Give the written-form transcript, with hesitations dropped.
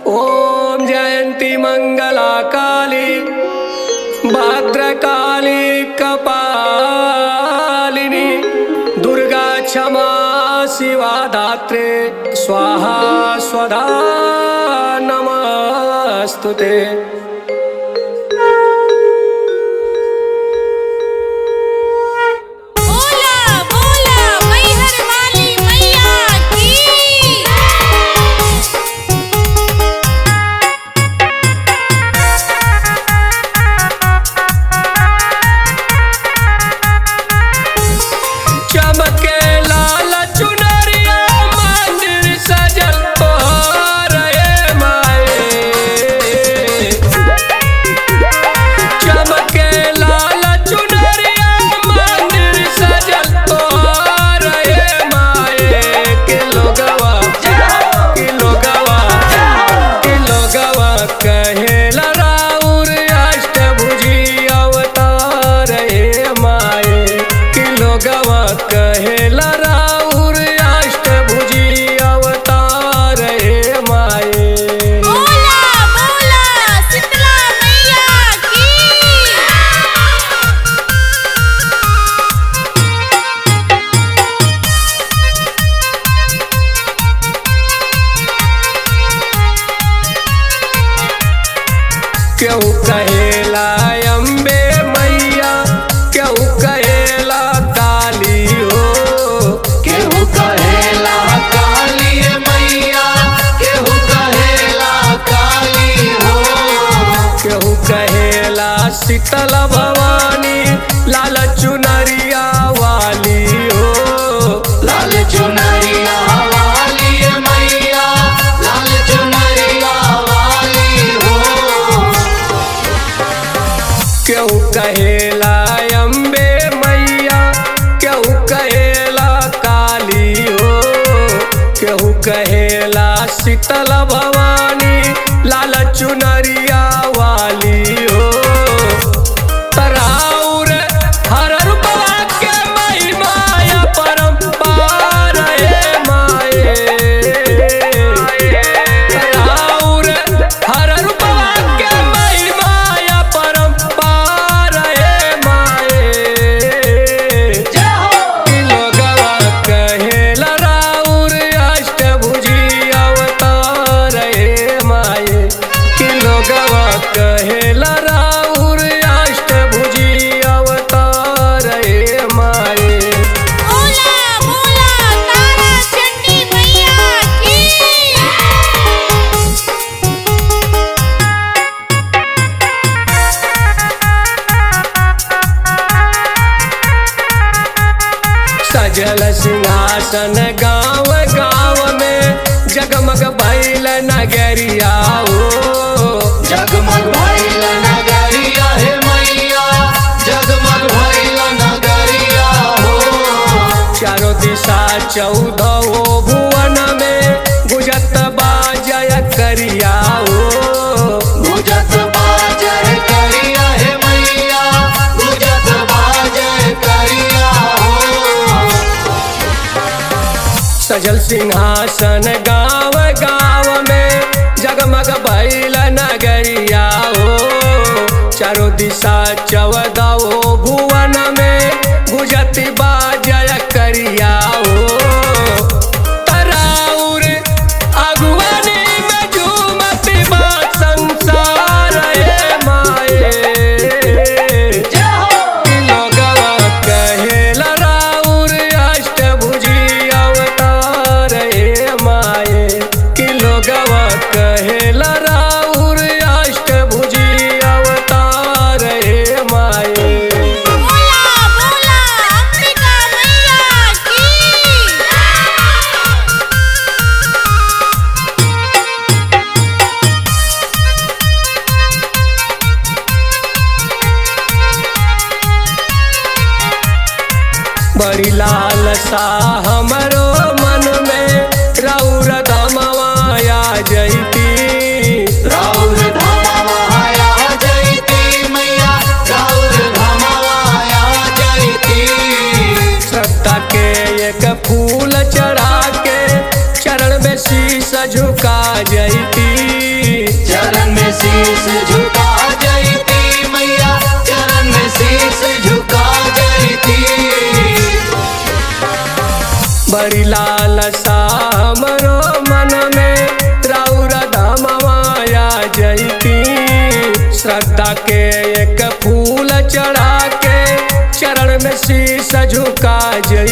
ओम जयंती मंगला काली भद्रकाली कपालिनी दुर्गा क्षमा शिवा धात्रे स्वाहा स्वधा नमस्तुते। कहेला राउर अष्टभुजी अवतार हे माए। बोला बोला शीतला मैया की। क्यों कहेला अम्बे मैया, क्यों कहेला काली हो, केहू कहेला काली मैया, केहू कहेला काली हो, केहू कहेला शीतल भवानी लाल चुनरिया वाली हो, लाल चुनरिया वाली मैया, लाल चुनरिया वाली हो। क्यों कहेला अम्बे मैया, क्यों कहेला काली हो, क्यों कहेला शीतल भवानी लाल चुनरिया वाली हो। तराउर हर रूपवा के महिमाया परम्पार हे माए। तराउर हर रूपवा के महिमाया परम्पार हे माए। कि लोगवा कहेला राउर अष्टभुजी अवतार हे माए। कि लोगवा कहेला राउर अष्टभुजी अवतार हे माए। बोला बोला तारा चंडी मैया की। सजल सिंहासन गाँव गाँव में जगमग भइल नगरिया हो, जगमग भइल नगरिया हे मैया, जगमग भइल नगरिया हो। चारों दिशा चौदह भुवन में गुजत बाजय करिया हो, गुजत बाजय करिया हे मैया, गुजत बाजय करिया हो। सजल सिंहासन गाँव गाँव में जगमग भइल नगरिया हो। चारों दिशा चौदह भुवन में गुजत बाजय करिया हो। तराउर अगुवानी में झूमत बा संसार हे माए। कि लोगवा कहेला राउर अष्टभुजी अवतार हे माए। कि लोगवा कहेला राउर अष्टभुजी अवतार हे माए। बोला बोला अंबिका मैया की। बड़ी लालसा हमरो मन में राउर धमवाया जैती। राउर धमवाया जयती मैया, राउर धमवाया जयती। श्रद्धा के एक फूल चढ़ा के चरण में शीश झुका जैती। बड़ी लालसा हमरो मन में राउर धामवा आ जैती। श्रद्धा के एक फूल चढ़ा के चरण में शीश झुका जैती।